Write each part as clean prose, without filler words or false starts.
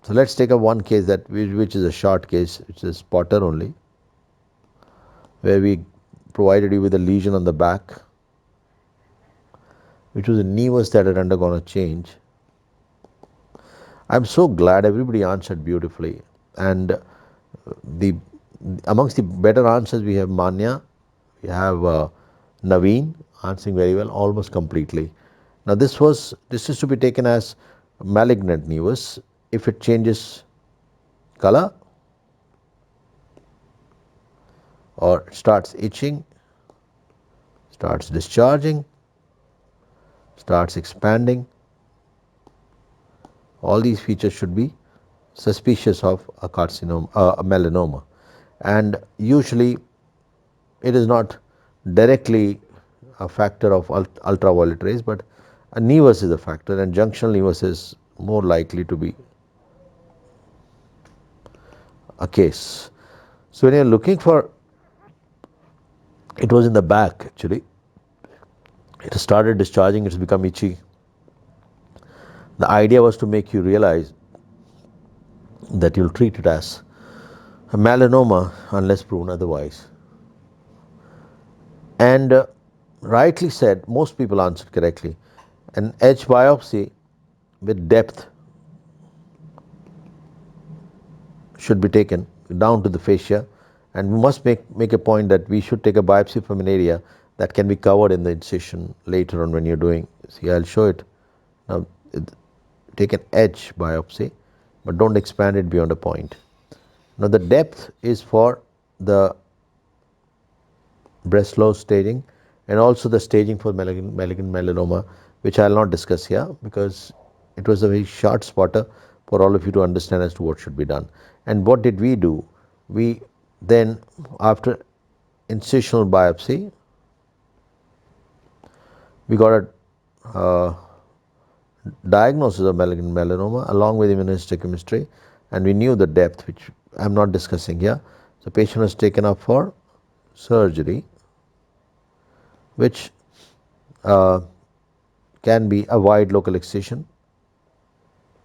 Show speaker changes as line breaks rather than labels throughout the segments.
So let's take up one case which is a short case, which is Potter only, where we provided you with a lesion on the back, which was a nevus that had undergone a change. I'm so glad everybody answered beautifully, and the amongst the better answers we have Manya, we have Naveen answering very well, almost completely. Now this is to be taken as malignant nevus if it changes color or starts itching, starts discharging, starts expanding. All these features should be suspicious of a carcinoma, a melanoma, and usually it is not directly a factor of ultraviolet rays, but a nevus is a factor, and junctional nevus is more likely to be a case. So when you are looking for, it was in the back actually, it started discharging, it's become itchy. The idea was to make you realize that you'll treat it as a melanoma unless proven otherwise. And rightly said, most people answered correctly. An edge biopsy with depth should be taken down to the fascia, and we must make a point that we should take a biopsy from an area that can be covered in the incision later on when you're doing. See, I'll show it now. Take an edge biopsy, but don't expand it beyond a point. Now the depth is for the Breslow staging and also the staging for malignant melanoma, which I will not discuss here because it was a very short spotter for all of you to understand as to what should be done. And what did we do? We then, after incisional biopsy, we got a diagnosis of malignant melanoma along with immunohistochemistry, and we knew the depth, which I am not discussing here. So patient was taken up for surgery, which can be a wide local excision.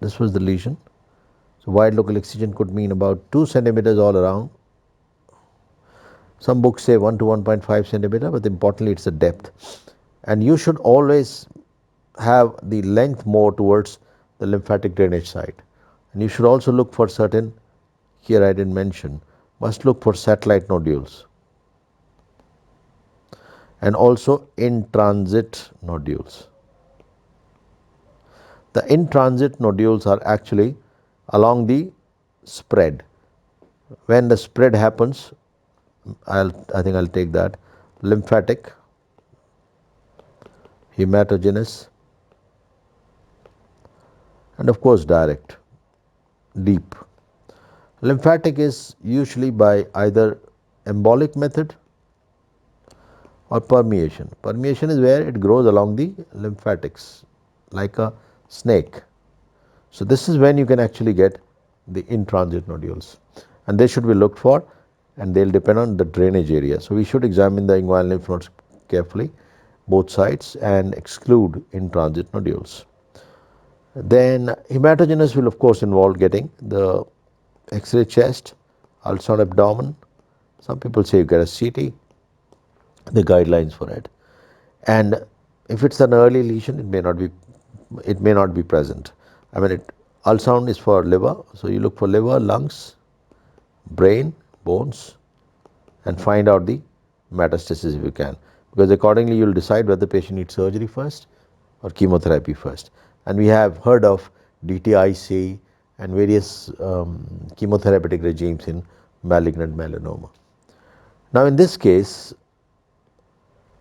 This was the lesion. So wide local excision could mean about 2 centimeters all around. Some books say 1 to 1.5 centimeter, but importantly it's the depth. And you should always have the length more towards the lymphatic drainage site. And you should also look for certain, here I didn't mention, must look for satellite nodules and also in transit nodules. The in transit nodules are actually along the spread. When the spread happens, I think I'll take that, lymphatic, hematogenous, and of course direct, deep. Lymphatic is usually by either embolic method or permeation. Permeation is where it grows along the lymphatics like a snake. So this is when you can actually get the in-transit nodules, and they should be looked for, and they'll depend on the drainage area. So we should examine the inguinal lymph nodes carefully, both sides, and exclude in-transit nodules. Then hematogenous will of course involve getting the X-ray chest, ultrasound abdomen. Some people say you get a CT, the guidelines for it. And if it's an early lesion, it may not be present. I mean, ultrasound is for liver, so you look for liver, lungs, brain, bones, and find out the metastasis if you can, because accordingly you will decide whether the patient needs surgery first or chemotherapy first. And we have heard of DTIC and various chemotherapeutic regimes in malignant melanoma. Now in this case,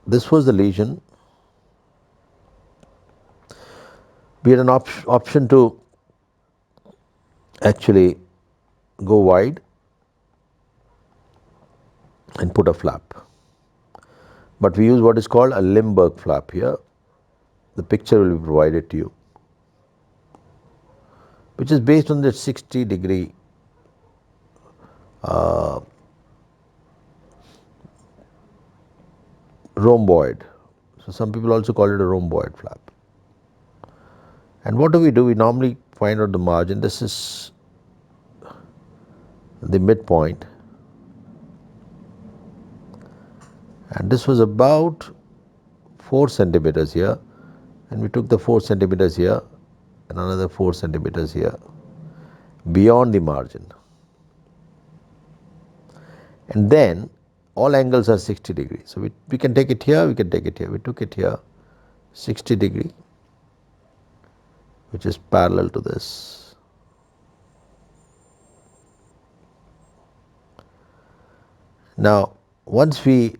this was the lesion. We had an option to actually go wide and put a flap, but we use what is called a Limberg flap here. The picture will be provided to you, which is based on the 60-degree rhomboid. So some people also call it a rhomboid flap. And what do? We normally find out the margin. This is the midpoint, and this was about 4 centimeters here, and we took the 4 centimeters here and another 4 centimeters here beyond the margin, and then all angles are 60 degrees. So we can take it here, we can take it here. We took it here 60 degree, which is parallel to this. Now once we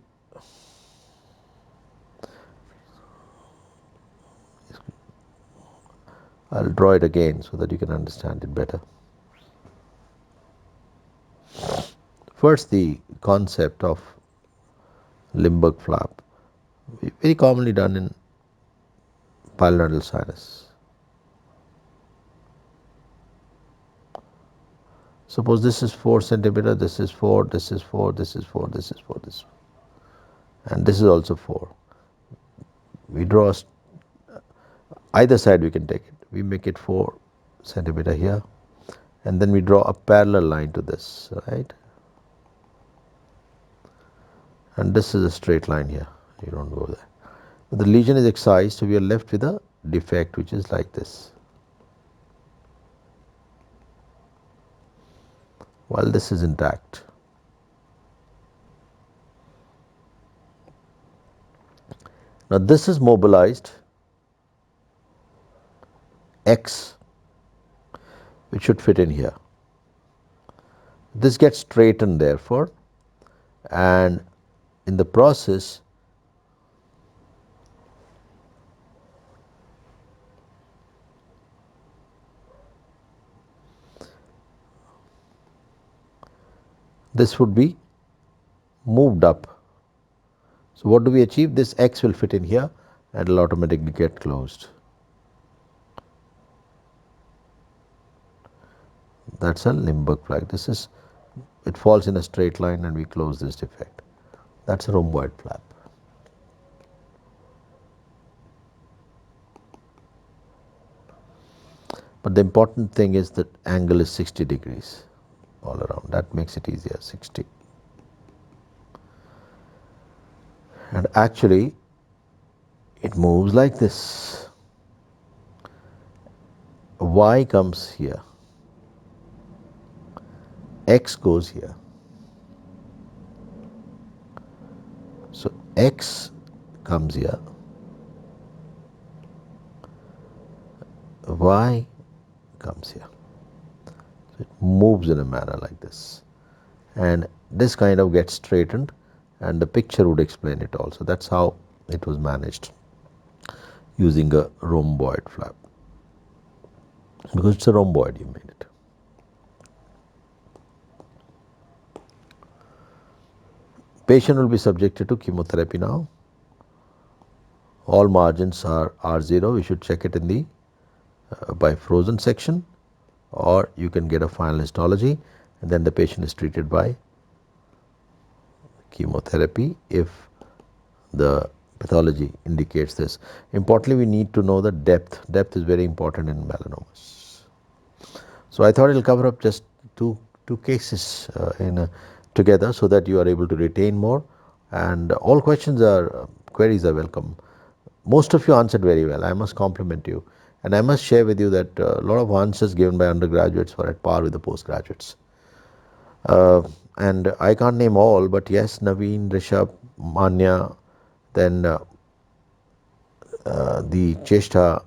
I'll draw it again so that you can understand it better. First, the concept of Limberg flap, very commonly done in pilonidal sinus. Suppose this is 4 centimeter, this is 4, this is 4, this is 4, this is 4, this is 4, and this is also 4. We draw either side, we can take it. We make it 4 centimeter here, and then we draw a parallel line to this, right? And this is a straight line here. You don't go there. But the lesion is excised, so we are left with a defect which is like this. While this is intact. Now this is mobilized X, which should fit in here. This gets straightened therefore, and in the process this would be moved up. So what do we achieve? This X will fit in here and it will automatically get closed. That's a Limberg flap. This is, it falls in a straight line and we close this defect. That's a rhomboid flap. But the important thing is that angle is 60 degrees all around. That makes it easier, 60. And actually it moves like this. Y comes here, X goes here. So X comes here, Y comes here. So it moves in a manner like this, and this kind of gets straightened, and the picture would explain it also. That's how it was managed using a rhomboid flap, because it's a rhomboid, you made it. Patient will be subjected to chemotherapy now. All margins are R0. We should check it in the by frozen section, or you can get a final histology, and then the patient is treated by chemotherapy if the pathology indicates this. Importantly, we need to know the depth. Depth is very important in melanomas. So I thought it will cover up just two cases together, so that you are able to retain more, and all queries are welcome. Most of you answered very well. I must compliment you, and I must share with you that a lot of answers given by undergraduates were at par with the postgraduates. And I can't name all, but yes, Naveen, Rishabh, Manya, then the Cheshta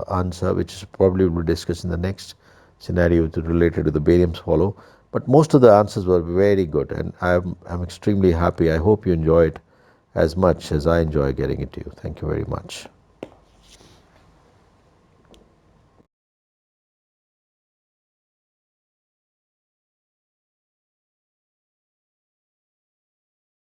answer, which is probably will be discussed in the next scenario, which is related to the barium swallow. But most of the answers were very good, and I'm extremely happy. I hope you enjoy it as much as I enjoy getting it to you. Thank you very much.